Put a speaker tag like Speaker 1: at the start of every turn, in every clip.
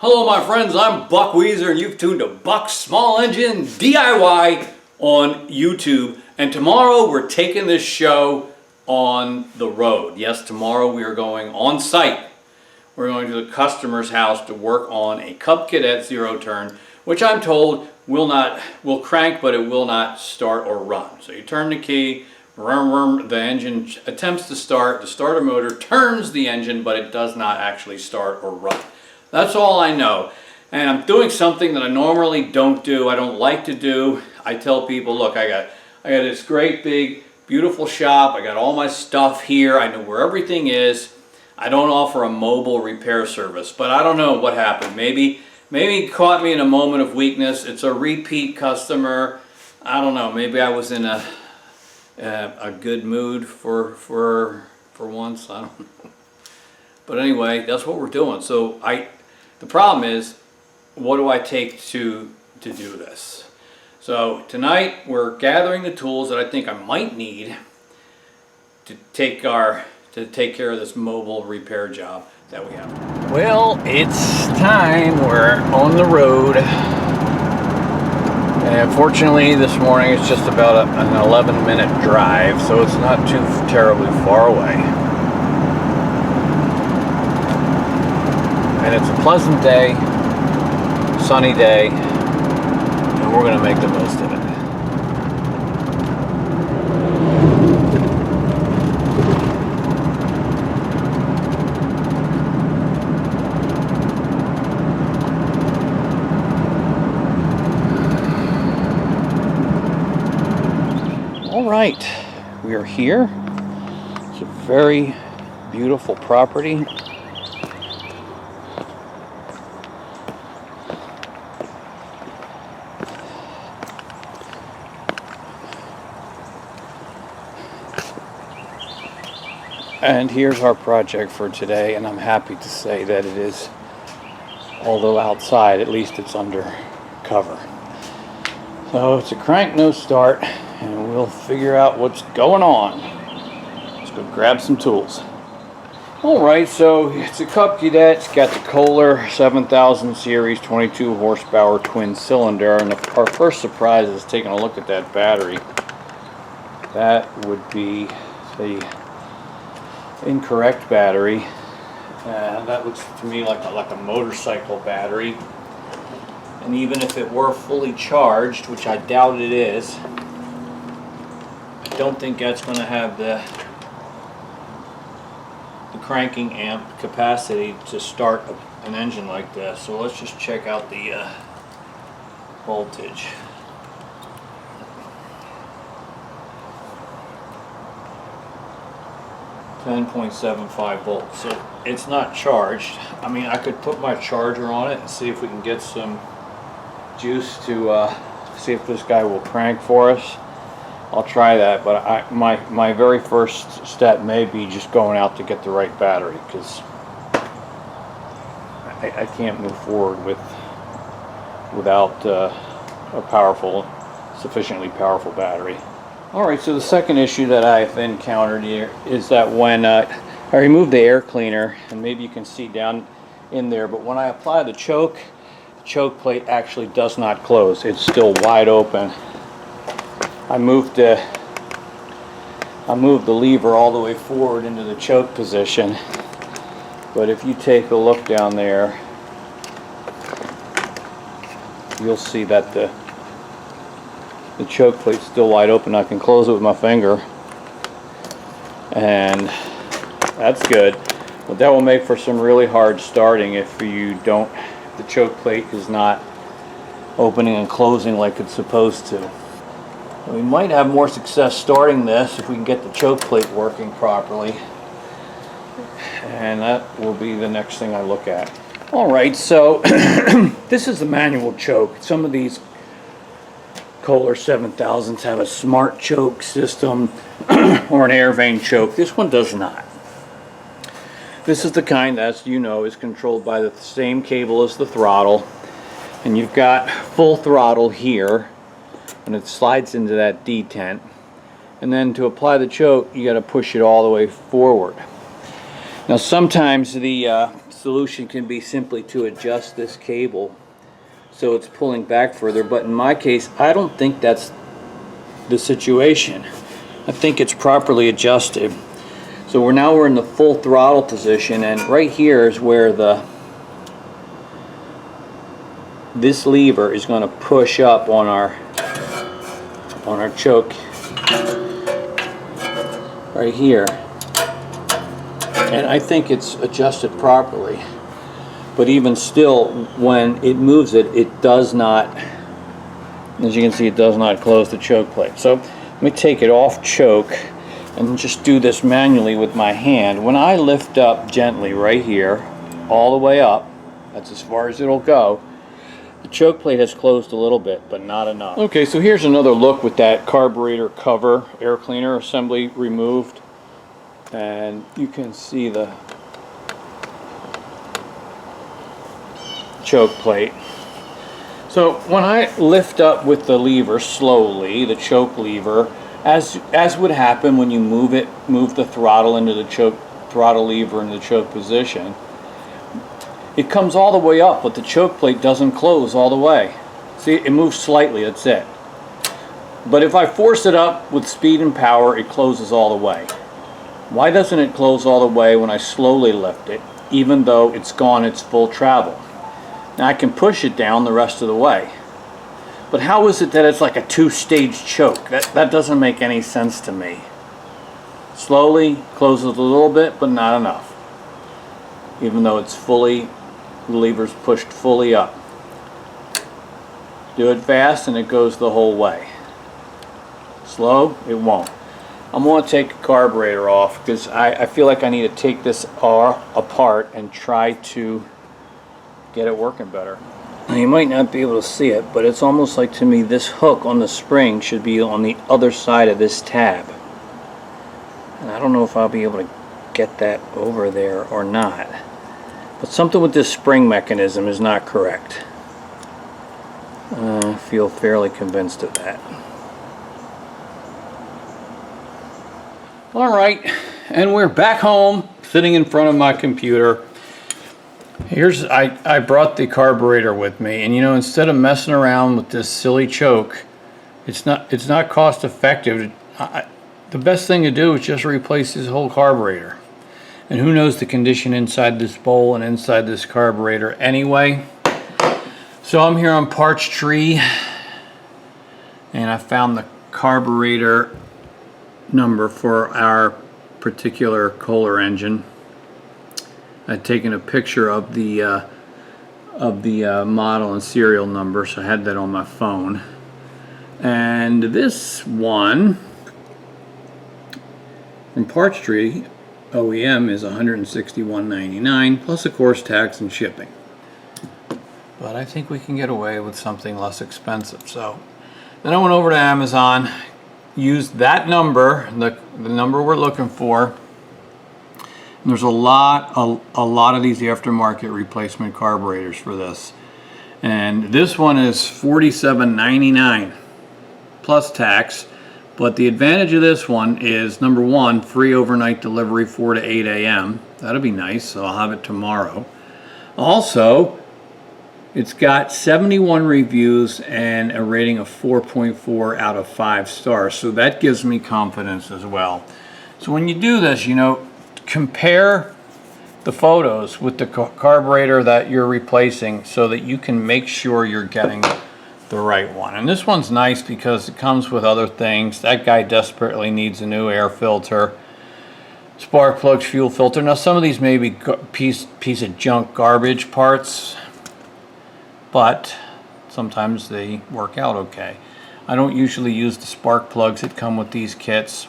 Speaker 1: Hello my friends, I'm Buck Weezer and you've tuned to Buck's Small Engine DIY on YouTube. And tomorrow we're taking this show on the road. Yes, tomorrow we are going on site. We're going to the customer's house to work on a Cub Cadet zero turn, which I'm told will crank, but it will not start or run. So you turn the key, the engine attempts to start, the starter motor turns the engine, but it does not actually start or run. That's all I know. And I'm doing something that I normally don't do. I don't like to do. I tell people, look, I got this great big beautiful shop. I got all my stuff here. I know where everything is. I don't offer a mobile repair service, but I don't know what happened. Maybe it caught me in a moment of weakness. It's a repeat customer. I don't know. Maybe I was in a good mood for once. I don't know. But anyway, that's what we're doing. So the problem is, what do I take to do this? So tonight we're gathering the tools that I think I might need to take care of this mobile repair job that we have. Well, it's time. We're on the road. And fortunately this morning it's just about an 11-minute drive, so it's not too terribly far away. And it's a pleasant day, sunny day, and we're going to make the most of it. All right, we are here. It's a very beautiful property. And here's our project for today, and I'm happy to say that it is, although outside, at least it's under cover. So it's a crank, no start, and we'll figure out what's going on. Let's go grab some tools. Alright, so it's a Cub Cadet. It's got the Kohler 7000 series 22 horsepower twin cylinder, and our first surprise is taking a look at that battery. That would be the incorrect battery, and that looks to me like a motorcycle battery. And even if it were fully charged, which I doubt it is, I don't think that's going to have the cranking amp capacity to start an engine like this. So let's just check out the voltage. .75 volts, so it's not charged. I mean, I could put my charger on it and see if we can get some juice to see if this guy will crank for us. I'll try that, but my very first step may be just going out to get the right battery, because I can't move forward without a sufficiently powerful battery. Alright, so the second issue that I've encountered here is that when I remove the air cleaner, and maybe you can see down in there, but when I apply the choke plate actually does not close. It's still wide open. I moved the lever all the way forward into the choke position, but if you take a look down there, you'll see that the choke plate's still wide open. I can close it with my finger, and that's good, but that will make for some really hard starting if the choke plate is not opening and closing like it's supposed to. We might have more success starting this if we can get the choke plate working properly, and that will be the next thing I look at. Alright, so this is the manual choke. Some of these Kohler 7000s have a smart choke system or an air vane choke. This one does not. This is the kind that, as you know, is controlled by the same cable as the throttle, and you've got full throttle here, and it slides into that detent, and then to apply the choke you got to push it all the way forward. Now sometimes the solution can be simply to adjust this cable so it's pulling back further, but in my case I don't think that's the situation. I think it's properly adjusted. So we're in the full throttle position, and right here is where this lever is going to push up on our choke right here, and I think it's adjusted properly. But even still, when it moves it does not, as you can see, it does not close the choke plate. So let me take it off choke and just do this manually with my hand. When I lift up gently right here, all the way up, that's as far as it'll go, the choke plate has closed a little bit, but not enough. Okay, so here's another look with that carburetor cover, air cleaner assembly removed. And you can see the choke plate. So when I lift up with the lever slowly, the choke lever, as would happen when you move the throttle into the throttle lever into the choke position, it comes all the way up, but the choke plate doesn't close all the way. See, it moves slightly, that's it. But if I force it up with speed and power, it closes all the way. Why doesn't it close all the way when I slowly lift it, even though it's gone its full travel? Now I can push it down the rest of the way. But how is it that it's like a two-stage choke? That doesn't make any sense to me. Slowly closes a little bit, but not enough. Even though it's fully, the lever's pushed fully up. Do it fast and it goes the whole way. Slow, it won't. I'm going to take the carburetor off because I feel like I need to take this apart and try to get it working better. Now, you might not be able to see it, but it's almost like to me this hook on the spring should be on the other side of this tab. And I don't know if I'll be able to get that over there or not. But something with this spring mechanism is not correct. I feel fairly convinced of that. Alright, and we're back home, sitting in front of my computer. I brought the carburetor with me, and you know, instead of messing around with this silly choke, it's not cost effective. The best thing to do is just replace this whole carburetor. And who knows the condition inside this bowl and inside this carburetor anyway. So I'm here on Parch Tree, and I found the carburetor number for our particular Kohler engine. I'd taken a picture of the model and serial number, so I had that on my phone. And this one from Parch Tree OEM is $161.99 plus of course tax and shipping. But I think we can get away with something less expensive. So then I went over to Amazon, used that number, the number we're looking for. And there's a lot of these aftermarket replacement carburetors for this. And this one is $47.99 plus tax. But the advantage of this one is, number one, free overnight delivery 4 to 8 a.m. That'll be nice, so I'll have it tomorrow. Also, it's got 71 reviews and a rating of 4.4 out of 5 stars. So that gives me confidence as well. So when you do this, you know, compare the photos with the carburetor that you're replacing so that you can make sure you're getting the right one. And this one's nice because it comes with other things. That guy desperately needs a new air filter, spark plugs, fuel filter. Now some of these may be piece of junk garbage parts, but sometimes they work out okay. I don't usually use the spark plugs that come with these kits.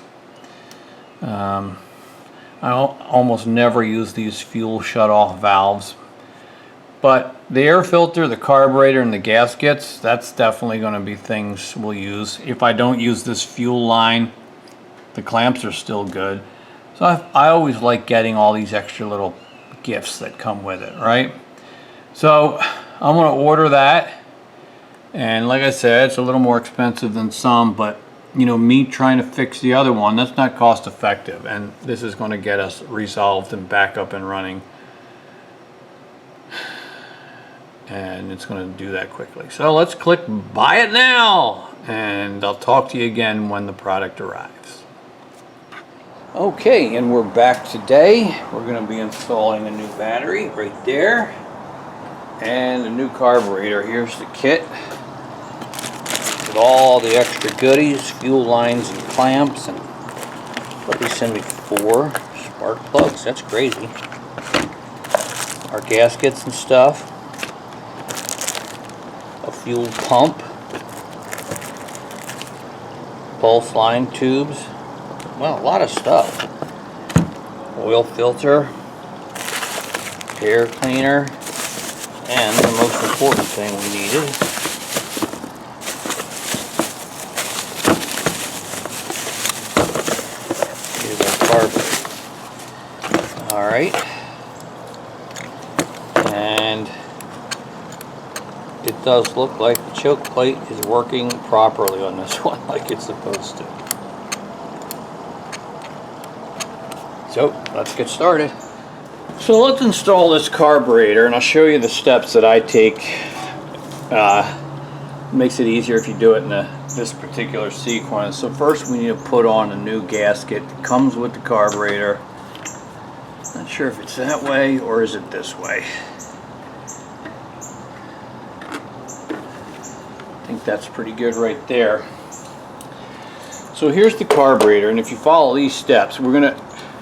Speaker 1: I almost never use these fuel shutoff valves. But the air filter, the carburetor, and the gaskets, that's definitely going to be things we'll use. If I don't use this fuel line, the clamps are still good. So I always like getting all these extra little gifts that come with it, right? So I'm going to order that. And like I said, it's a little more expensive than some, but you know, me trying to fix the other one, that's not cost effective. And this is going to get us resolved and back up and running and it's going to do that quickly. So let's click buy it now, and I'll talk to you again when the product arrives. Okay, and we're back today. We're going to be installing a new battery right there and a new carburetor. Here's the kit with all the extra goodies, fuel lines and clamps, and what they send me 4 spark plugs. That's crazy. Our gaskets and stuff, a fuel pump, pulse line tubes, well, a lot of stuff. Oil filter, air cleaner, and the most important thing we needed, is our carburetor. Alright. And it does look like the choke plate is working properly on this one, like it's supposed to. So let's get started. So let's install this carburetor, and I'll show you the steps that I take. Makes it easier if you do it in this particular sequence. So first we need to put on a new gasket that comes with the carburetor. Not sure if it's that way or is it this way. I think that's pretty good right there. So here's the carburetor, and if you follow these steps,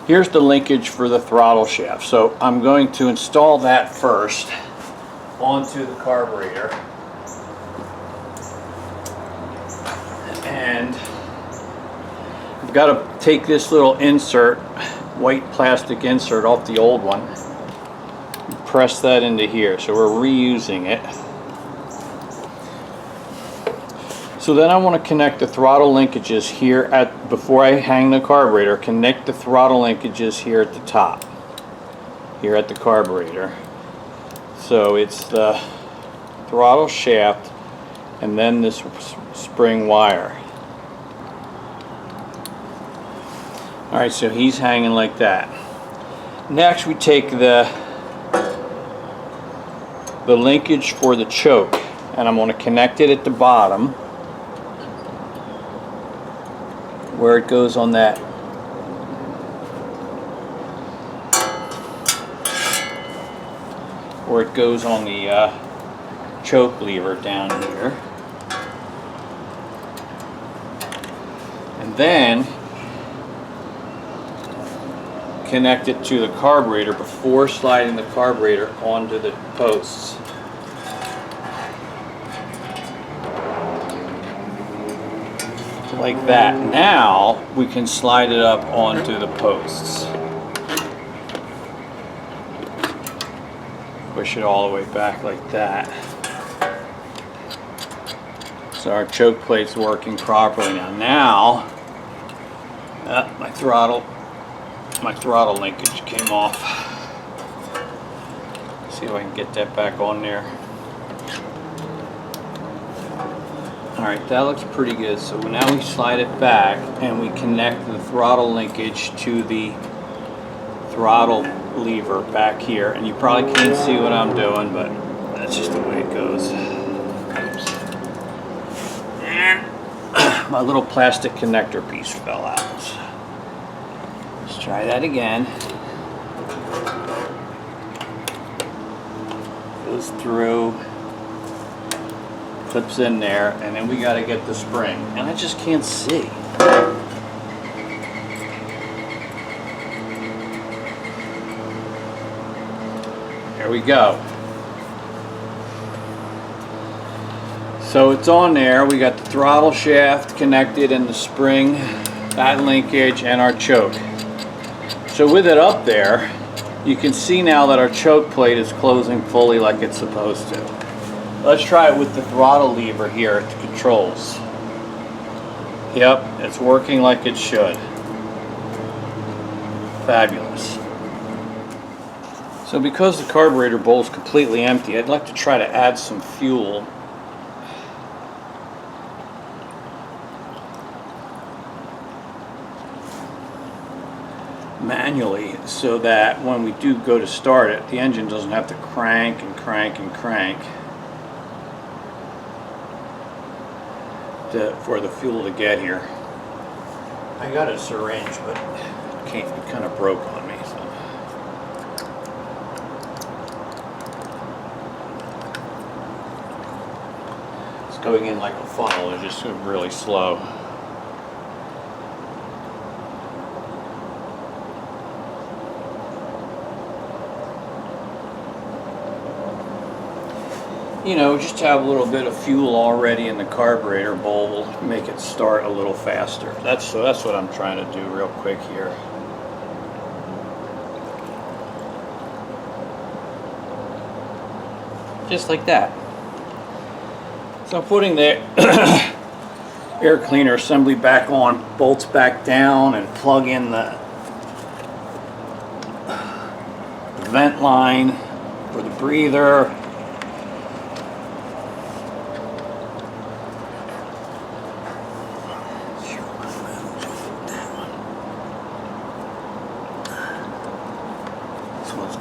Speaker 1: here's the linkage for the throttle shaft. So I'm going to install that first onto the carburetor. And I've got to take this little insert, white plastic insert off the old one, and press that into here. So we're reusing it. So then I want to connect the throttle linkages here before I hang the carburetor, connect the throttle linkages here at the top, here at the carburetor. So it's the throttle shaft and then this spring wire. Alright, so he's hanging like that. Next we take the linkage for the choke, and I'm going to connect it at the bottom where it goes on that the choke lever down here, and then connect it to the carburetor before sliding the carburetor onto the posts. Like that. Now we can slide it up onto the posts. Push it all the way back like that. So our choke plate's working properly now. Now, my throttle linkage came off. See if I can get that back on there. Alright, that looks pretty good. So now we slide it back and we connect the throttle linkage to the throttle lever back here. And you probably can't see what I'm doing, but that's just the way it goes. Oops. And my little plastic connector piece fell out. Let's try that again. Goes through, clips in there, and then we got to get the spring, and I just can't see. There we go. So it's on there. We got the throttle shaft connected and the spring, that linkage, and our choke. So with it up there, you can see now that our choke plate is closing fully like it's supposed to. Let's try it with the throttle lever here at the controls. Yep, it's working like it should. Fabulous. So because the carburetor bowl is completely empty, I'd like to try to add some fuel. manually so that when we do go to start it, the engine doesn't have to crank and crank and crank for the fuel to get here. I got a syringe, but it kind of broke on me. So. It's going in like a funnel. It's just really slow. You know, just have a little bit of fuel already in the carburetor bowl will make it start a little faster. That's what I'm trying to do real quick here. Just like that. So I'm putting the air cleaner assembly back on, bolts back down, and plug in the vent line for the breather.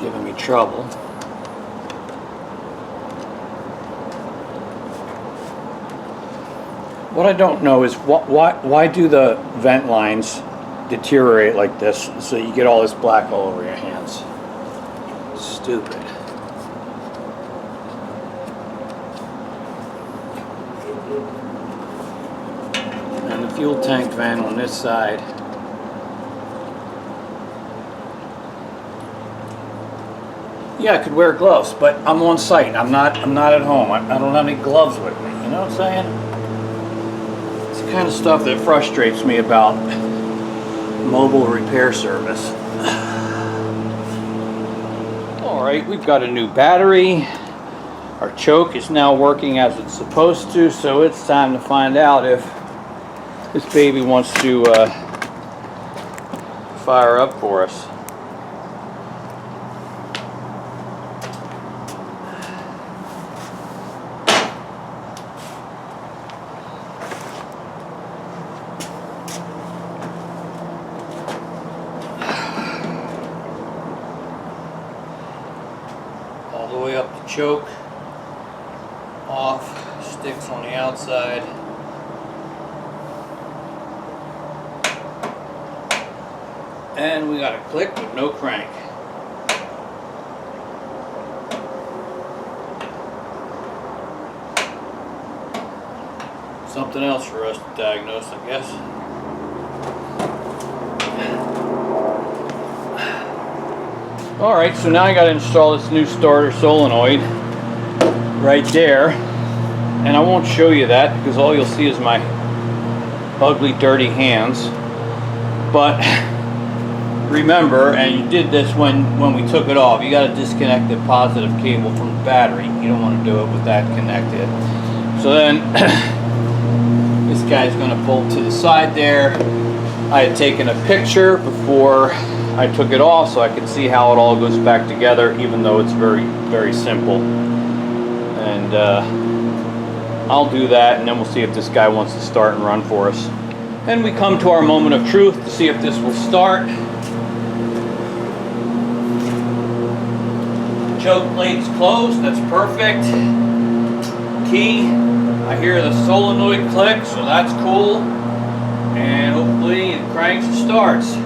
Speaker 1: Giving me trouble. What I don't know is why do the vent lines deteriorate like this so you get all this black all over your hands? Stupid. And the fuel tank vent on this side. Yeah, I could wear gloves, but I'm on site. I'm not at home. I don't have any gloves with me. You know what I'm saying? It's the kind of stuff that frustrates me about mobile repair service. All right, we've got a new battery. Our choke is now working as it's supposed to, so it's time to find out if this baby wants to fire up for us. All the way up the choke, off, sticks on the outside. And we got a click with no crank. Something else for us to diagnose, I guess. Alright, so now I got to install this new starter solenoid right there. And I won't show you that because all you'll see is my ugly, dirty hands. But remember, and you did this when we took it off, you got to disconnect the positive cable from the battery. You don't want to do it with that connected. So then this guy's going to bolt to the side there. I had taken a picture before I took it off so I could see how it all goes back together, even though it's very, very simple. And I'll do that, and then we'll see if this guy wants to start and run for us. Then we come to our moment of truth to see if this will start. Choke plate's closed, that's perfect. Key, I hear the solenoid click, so that's cool. And hopefully it cranks and starts.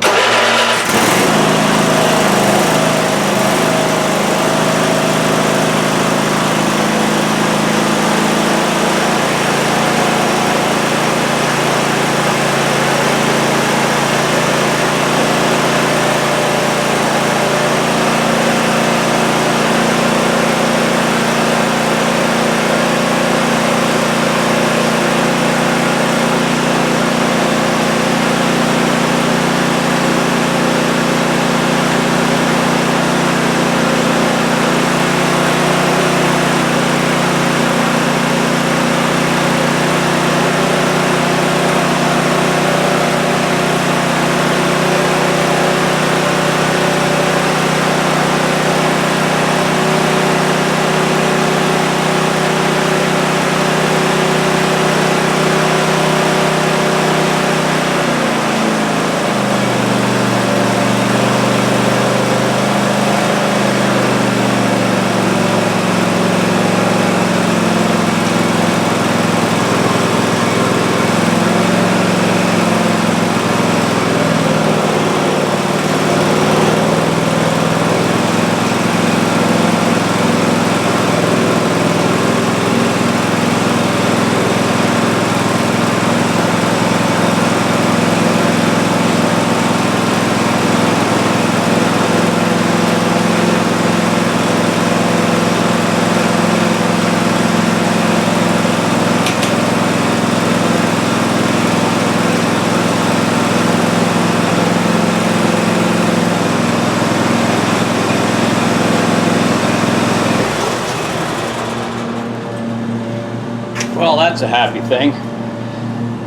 Speaker 1: Well, that's a happy thing.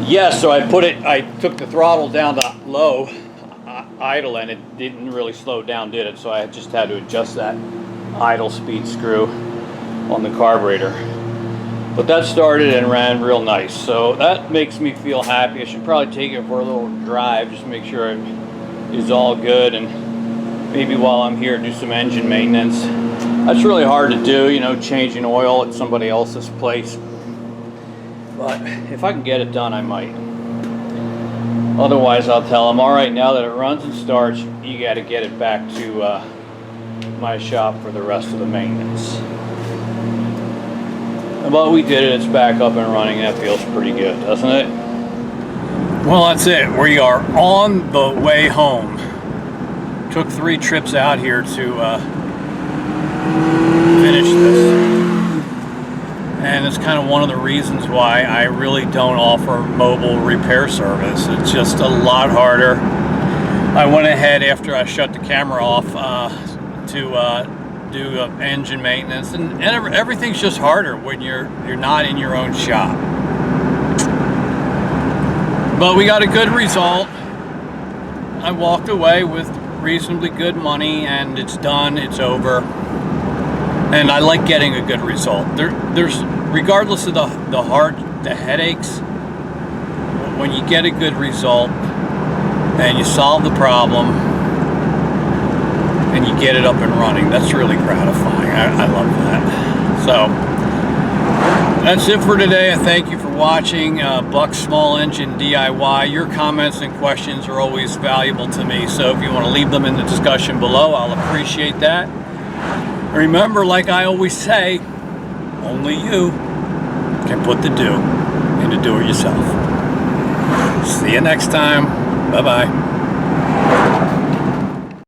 Speaker 1: Yes, so I took the throttle down to low, idle, and it didn't really slow down, did it? So I just had to adjust that idle speed screw on the carburetor. But that started and ran real nice, so that makes me feel happy. I should probably take it for a little drive, just to make sure it is all good, and maybe while I'm here do some engine maintenance. That's really hard to do, you know, changing oil at somebody else's place. But if I can get it done, I might. Otherwise, I'll tell them, all right, now that it runs and starts, you got to get it back to my shop for the rest of the maintenance. But we did it, it's back up and running. That feels pretty good, doesn't it? Well, that's it. We are on the way home. Took 3 trips out here to finish this. And it's kind of one of the reasons why I really don't offer mobile repair service. It's just a lot harder. I went ahead after I shut the camera off to do engine maintenance, and everything's just harder when you're not in your own shop. But we got a good result. I walked away with reasonably good money, and it's done, it's over. And I like getting a good result. There's regardless of the headaches, when you get a good result and you solve the problem and you get it up and running, that's really gratifying. I love that. So that's it for today. I thank you for watching Buck's Small Engine DIY. Your comments and questions are always valuable to me, so if you want to leave them in the discussion below, I'll appreciate that. Remember, like I always say, only you can put the do into do-it-yourself. See you next time. Bye-bye.